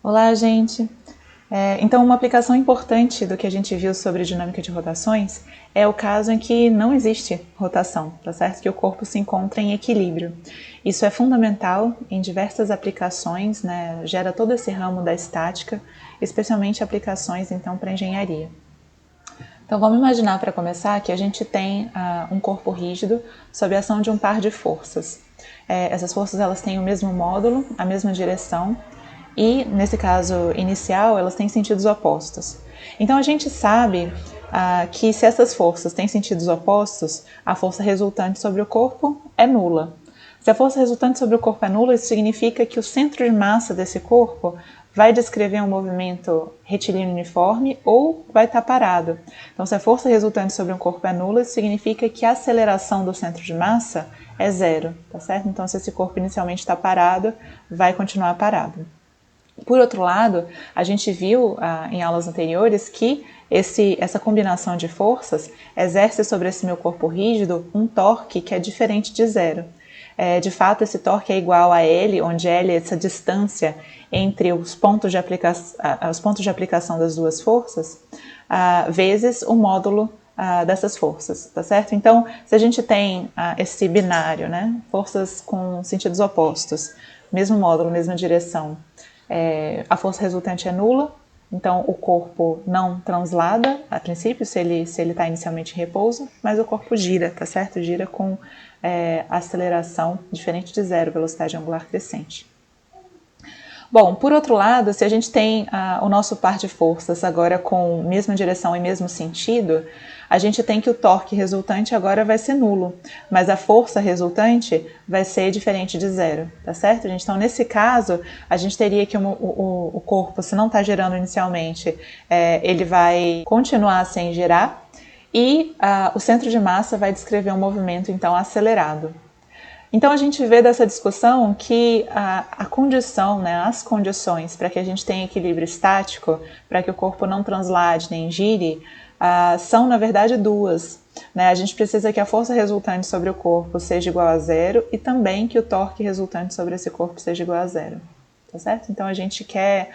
Olá, gente! Então, uma aplicação importante do que a gente viu sobre dinâmica de rotações é o caso em que não existe rotação, tá certo? Que o corpo se encontra em equilíbrio. Isso é fundamental em diversas aplicações, né? Gera todo esse ramo da estática, especialmente aplicações, então, para engenharia. Então, vamos imaginar, para começar, que a gente tem um corpo rígido sob a ação de um par de forças. Essas forças elas têm o mesmo módulo, a mesma direção, e, nesse caso inicial, elas têm sentidos opostos. Então, a gente sabe que se essas forças têm sentidos opostos, a força resultante sobre o corpo é nula. Se a força resultante sobre o corpo é nula, isso significa que o centro de massa desse corpo vai descrever um movimento retilíneo uniforme ou vai estar parado. Então, se a força resultante sobre um corpo é nula, isso significa que a aceleração do centro de massa é zero, tá certo? Então, se esse corpo inicialmente está parado, vai continuar parado. Por outro lado, a gente viu em aulas anteriores que essa combinação de forças exerce sobre esse meu corpo rígido um torque que é diferente de zero. De fato, esse torque é igual a L, onde L é essa distância entre os pontos de aplicação das duas forças, vezes o módulo dessas forças, tá certo? Então, se a gente tem esse binário, né, forças com sentidos opostos, mesmo módulo, mesma direção, a força resultante é nula, então o corpo não translada a princípio, se ele está inicialmente em repouso, mas o corpo gira, tá certo? Gira com aceleração diferente de zero, velocidade angular crescente. Bom, por outro lado, se a gente tem o nosso par de forças agora com mesma direção e mesmo sentido, a gente tem que o torque resultante agora vai ser nulo, mas a força resultante vai ser diferente de zero, tá certo, gente? Então, nesse caso, a gente teria que o corpo, se não está girando inicialmente, ele vai continuar sem girar e o centro de massa vai descrever um movimento, então, acelerado. Então, a gente vê dessa discussão que a condição, né, as condições para que a gente tenha equilíbrio estático, para que o corpo não translade nem gire, são, na verdade, duas. Né? A gente precisa que a força resultante sobre o corpo seja igual a zero e também que o torque resultante sobre esse corpo seja igual a zero. Tá certo? Então, a gente quer,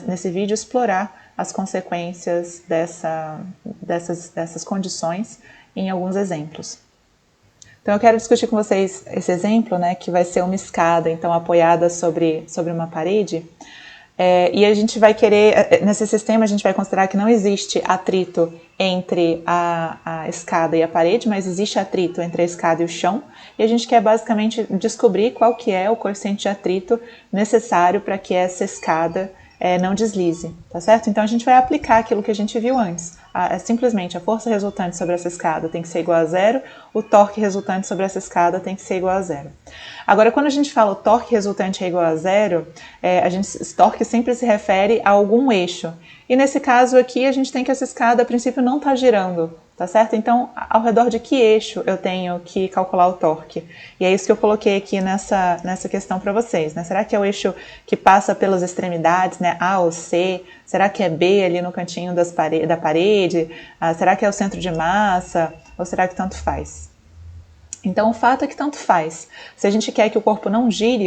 nesse vídeo, explorar as consequências dessas condições em alguns exemplos. Então, eu quero discutir com vocês esse exemplo, né, que vai ser uma escada, então, apoiada sobre uma parede. E a gente vai querer, nesse sistema, a gente vai considerar que não existe atrito entre a escada e a parede, mas existe atrito entre a escada e o chão. E a gente quer, basicamente, descobrir qual que é o coeficiente de atrito necessário para que essa escada não deslize, tá certo? Então, a gente vai aplicar aquilo que a gente viu antes. Simplesmente a força resultante sobre essa escada tem que ser igual a zero, o torque resultante sobre essa escada tem que ser igual a zero. Agora, quando a gente fala o torque resultante é igual a zero, esse torque sempre se refere a algum eixo. E nesse caso aqui, a gente tem que essa escada, a princípio, não está girando, tá certo? Então, ao redor de que eixo eu tenho que calcular o torque? E é isso que eu coloquei aqui nessa questão para vocês, né? Será que é o eixo que passa pelas extremidades, né? A ou C? Será que é B ali no cantinho da parede? Será que é o centro de massa? Ou será que tanto faz? Então, o fato é que tanto faz. Se a gente quer que o corpo não gire,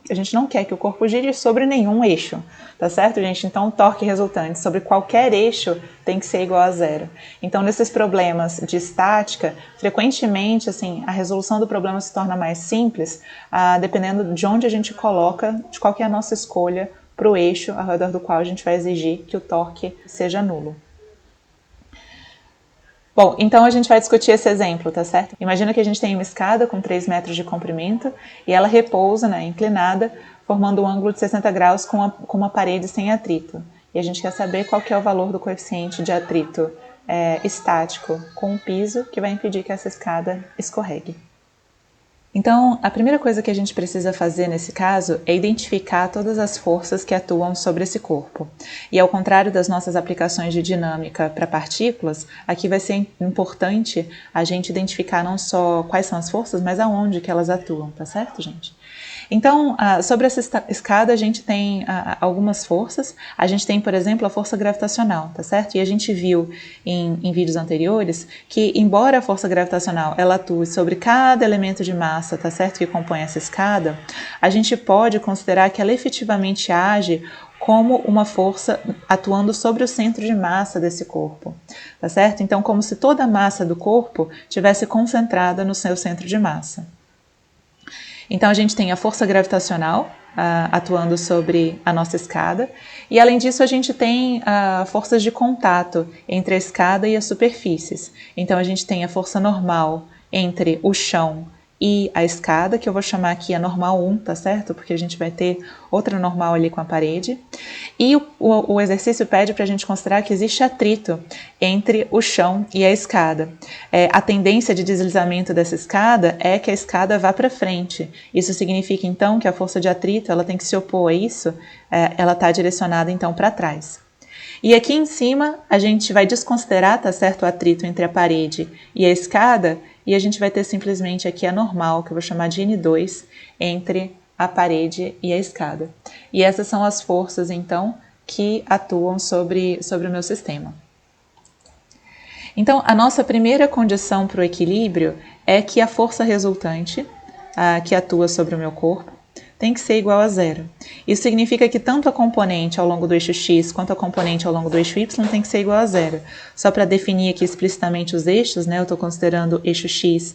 a gente não quer que o corpo gire sobre nenhum eixo, tá certo, gente? Então, o torque resultante sobre qualquer eixo tem que ser igual a zero. Então, nesses problemas de estática, frequentemente, assim, a resolução do problema se torna mais simples, dependendo de onde a gente coloca, de qual que é a nossa escolha para o eixo ao redor do qual a gente vai exigir que o torque seja nulo. Bom, então a gente vai discutir esse exemplo, tá certo? Imagina que a gente tem uma escada com 3 metros de comprimento e ela repousa, né, inclinada, formando um ângulo de 60 graus com uma parede sem atrito. E a gente quer saber qual que é o valor do coeficiente de atrito estático com o piso que vai impedir que essa escada escorregue. Então, a primeira coisa que a gente precisa fazer nesse caso é identificar todas as forças que atuam sobre esse corpo. E ao contrário das nossas aplicações de dinâmica para partículas, aqui vai ser importante a gente identificar não só quais são as forças, mas aonde que elas atuam, tá certo, gente? Então, sobre essa escada, a gente tem algumas forças. A gente tem, por exemplo, a força gravitacional, tá certo? E a gente viu em vídeos anteriores que, embora a força gravitacional ela atue sobre cada elemento de massa, tá certo, que compõe essa escada, a gente pode considerar que ela efetivamente age como uma força atuando sobre o centro de massa desse corpo, tá certo? Então, como se toda a massa do corpo tivesse concentrada no seu centro de massa. Então, a gente tem a força gravitacional atuando sobre a nossa escada, e além disso, a gente tem forças de contato entre a escada e as superfícies. Então, a gente tem a força normal entre o chão e a escada, que eu vou chamar aqui a normal 1, tá certo? Porque a gente vai ter outra normal ali com a parede. E o exercício pede para a gente considerar que existe atrito entre o chão e a escada. A tendência de deslizamento dessa escada é que a escada vá para frente. Isso significa, então, que a força de atrito ela tem que se opor a isso, ela está direcionada, então, para trás. E aqui em cima, a gente vai desconsiderar, tá certo, o atrito entre a parede e a escada, e a gente vai ter simplesmente aqui a normal, que eu vou chamar de N2, entre a parede e a escada. E essas são as forças, então, que atuam sobre o meu sistema. Então, a nossa primeira condição para o equilíbrio é que a força resultante, que atua sobre o meu corpo, tem que ser igual a zero. Isso significa que tanto a componente ao longo do eixo x quanto a componente ao longo do eixo y tem que ser igual a zero. Só para definir aqui explicitamente os eixos, né, eu estou considerando o eixo x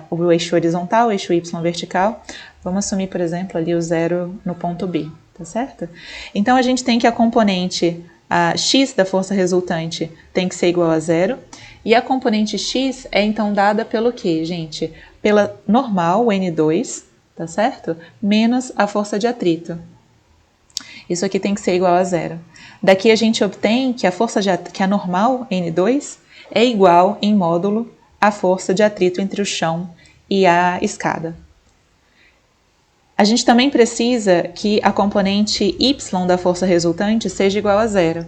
o eixo horizontal, o eixo y vertical. Vamos assumir, por exemplo, ali o zero no ponto B, tá certo? Então, a gente tem que a componente x da força resultante tem que ser igual a zero. E a componente x é, então, dada pelo quê, gente? Pela normal, o N2, tá certo? Menos a força de atrito. Isso aqui tem que ser igual a zero. Daqui a gente obtém que que a normal, N2, é igual em módulo à força de atrito entre o chão e a escada. A gente também precisa que a componente y da força resultante seja igual a zero.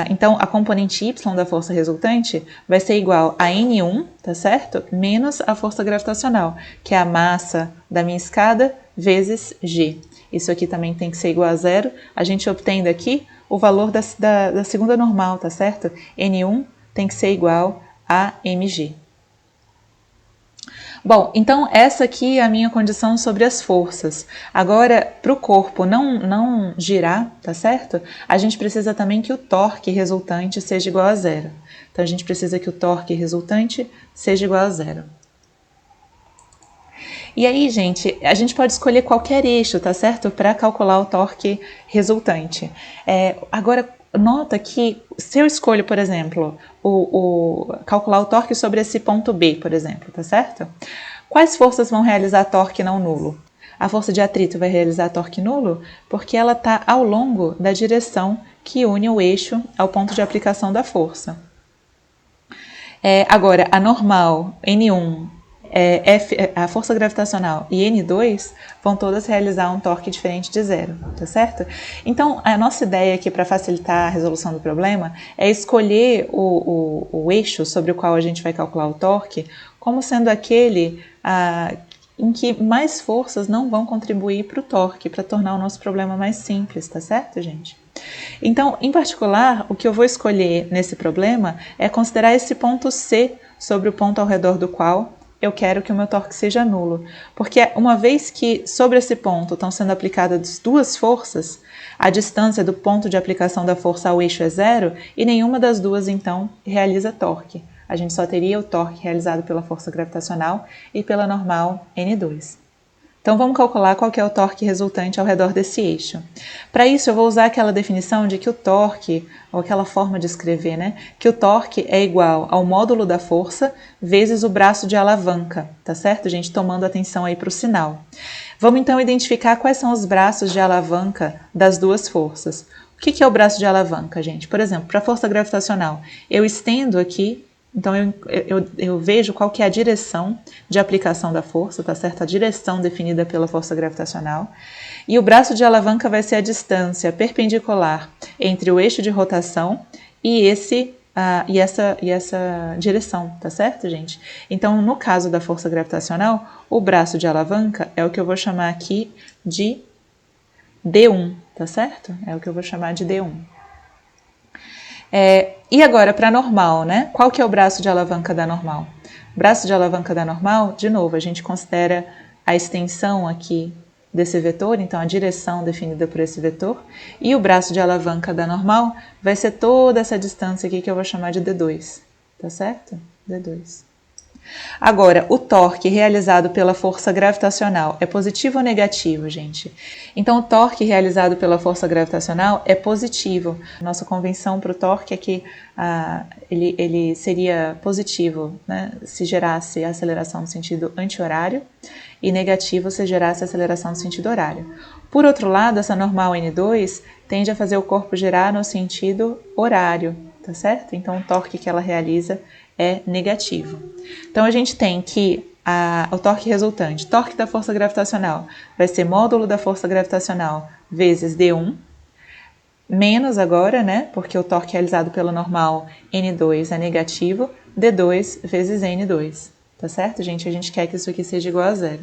Então, a componente y da força resultante vai ser igual a N1, tá certo? Menos a força gravitacional, que é a massa da minha escada vezes G. Isso aqui também tem que ser igual a zero. A gente obtém daqui o valor da segunda normal, tá certo? N1 tem que ser igual a mg. Bom, então essa aqui é a minha condição sobre as forças. Agora, para o corpo não girar, tá certo? A gente precisa também que o torque resultante seja igual a zero. Então, a gente precisa que o torque resultante seja igual a zero. E aí, gente, a gente pode escolher qualquer eixo, tá certo? Para calcular o torque resultante. Agora, nota que se eu escolho, por exemplo, calcular o torque sobre esse ponto B, por exemplo, tá certo? Quais forças vão realizar torque não nulo? A força de atrito vai realizar torque nulo porque ela está ao longo da direção que une o eixo ao ponto de aplicação da força. Agora, a normal, N1, a força gravitacional e N2 vão todas realizar um torque diferente de zero, tá certo? Então, a nossa ideia aqui para facilitar a resolução do problema é escolher o eixo sobre o qual a gente vai calcular o torque como sendo aquele em que mais forças não vão contribuir para o torque, para tornar o nosso problema mais simples, tá certo, gente? Então, em particular, o que eu vou escolher nesse problema é considerar esse ponto C sobre o ponto ao redor do qual eu quero que o meu torque seja nulo, porque uma vez que sobre esse ponto estão sendo aplicadas duas forças, a distância do ponto de aplicação da força ao eixo é zero e nenhuma das duas, então, realiza torque. A gente só teria o torque realizado pela força gravitacional e pela normal N2. Então, vamos calcular qual que é o torque resultante ao redor desse eixo. Para isso, eu vou usar aquela definição de que o torque, ou aquela forma de escrever, né? Que o torque é igual ao módulo da força vezes o braço de alavanca, tá certo, gente? Tomando atenção aí para o sinal. Vamos, então, identificar quais são os braços de alavanca das duas forças. O que é o braço de alavanca, gente? Por exemplo, para a força gravitacional, eu estendo aqui. Então, eu vejo qual que é a direção de aplicação da força, tá certo? A direção definida pela força gravitacional. E o braço de alavanca vai ser a distância perpendicular entre o eixo de rotação e essa direção, tá certo, gente? Então, no caso da força gravitacional, o braço de alavanca é o que eu vou chamar aqui de D1, tá certo? É o que eu vou chamar de D1. E agora, para a normal, né? Qual que é o braço de alavanca da normal? O braço de alavanca da normal, de novo, a gente considera a extensão aqui desse vetor, então a direção definida por esse vetor, e o braço de alavanca da normal vai ser toda essa distância aqui que eu vou chamar de D2, tá certo? D2. Agora, o torque realizado pela força gravitacional é positivo ou negativo, gente? Então, o torque realizado pela força gravitacional é positivo. Nossa convenção para o torque é que ele seria positivo, né, se gerasse a aceleração no sentido anti-horário, e negativo se gerasse a aceleração no sentido horário. Por outro lado, essa normal N2 tende a fazer o corpo girar no sentido horário, tá certo? Então, o torque que ela realiza é negativo. Então, a gente tem que o torque resultante, torque da força gravitacional, vai ser módulo da força gravitacional vezes D1, menos agora, né, porque o torque realizado pela normal N2 é negativo, D2 vezes N2, tá certo, gente? A gente quer que isso aqui seja igual a zero.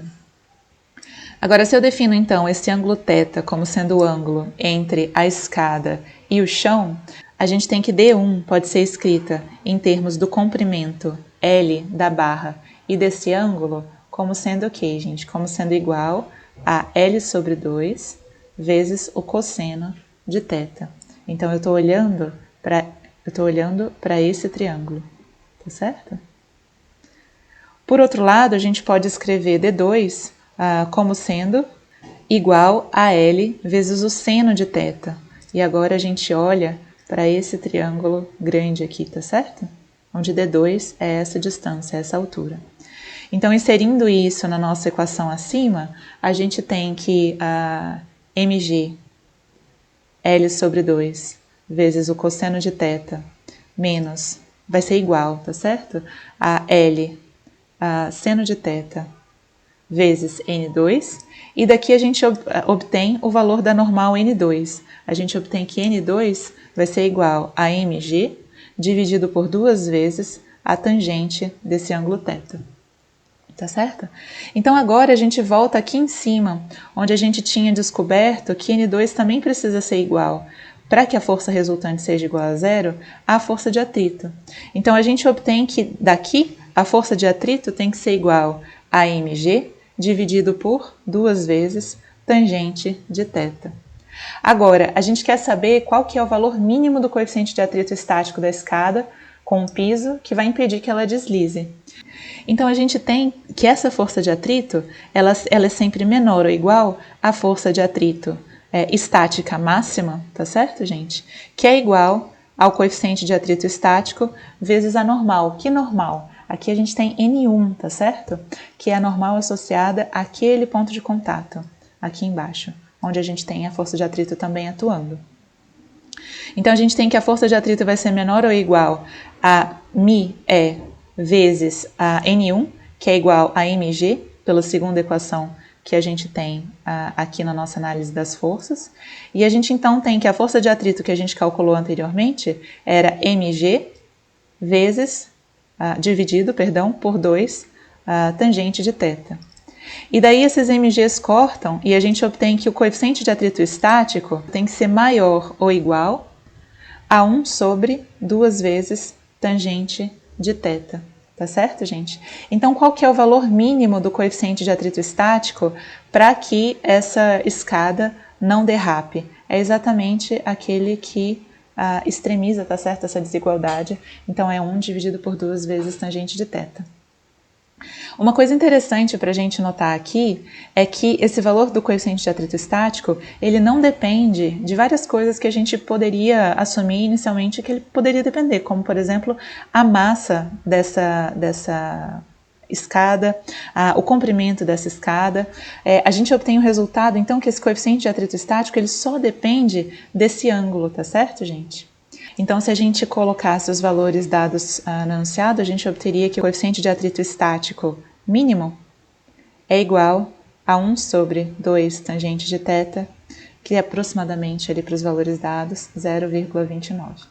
Agora, se eu defino, então, esse ângulo θ como sendo o ângulo entre a escada e o chão, a gente tem que D1 pode ser escrita em termos do comprimento L da barra e desse ângulo como sendo o quê, gente? Como sendo igual a L sobre 2 vezes o cosseno de θ. Então, eu estou olhando para esse triângulo, tá certo? Por outro lado, a gente pode escrever D2 como sendo igual a L vezes o seno de θ. E agora a gente olha para esse triângulo grande aqui, tá certo? Onde D2 é essa distância, essa altura. Então, inserindo isso na nossa equação acima, a gente tem que mg L sobre 2 vezes o cosseno de θ menos, vai ser igual, tá certo? A L seno de θ vezes N2, e daqui a gente obtém o valor da normal N2. A gente obtém que N2 vai ser igual a mg dividido por 2 vezes a tangente desse ângulo θ. Tá certo? Então agora a gente volta aqui em cima, onde a gente tinha descoberto que N2 também precisa ser igual, para que a força resultante seja igual a zero, à força de atrito. Então a gente obtém que daqui a força de atrito tem que ser igual a mg dividido por 2 vezes tangente de θ. Agora, a gente quer saber qual que é o valor mínimo do coeficiente de atrito estático da escada com o piso que vai impedir que ela deslize. Então, a gente tem que essa força de atrito, ela é sempre menor ou igual à força de atrito estática máxima, tá certo, gente? Que é igual ao coeficiente de atrito estático vezes a normal. Que normal? Aqui a gente tem N1, tá certo? Que é a normal associada àquele ponto de contato, aqui embaixo, onde a gente tem a força de atrito também atuando. Então, a gente tem que a força de atrito vai ser menor ou igual a μe vezes a N1, que é igual a mg, pela segunda equação que a gente tem aqui na nossa análise das forças. E a gente então tem que a força de atrito que a gente calculou anteriormente era mg vezes dividido por 2 tangente de θ. E daí esses mg's cortam e a gente obtém que o coeficiente de atrito estático tem que ser maior ou igual a 1 sobre 2 vezes tangente de θ. Tá certo, gente? Então, qual que é o valor mínimo do coeficiente de atrito estático para que essa escada não derrape? É exatamente aquele que extremiza, tá certo, essa desigualdade. Então, é 1 dividido por 2 vezes tangente de θ. Uma coisa interessante para a gente notar aqui é que esse valor do coeficiente de atrito estático, ele não depende de várias coisas que a gente poderia assumir inicialmente que ele poderia depender, como, por exemplo, a massa dessa escada, o comprimento dessa escada. A gente obtém o resultado, então, que esse coeficiente de atrito estático, ele só depende desse ângulo, tá certo, gente? Então, se a gente colocasse os valores dados no enunciado, a gente obteria que o coeficiente de atrito estático mínimo é igual a 1 sobre 2 tangente de θ, que é aproximadamente, ali para os valores dados, 0,29.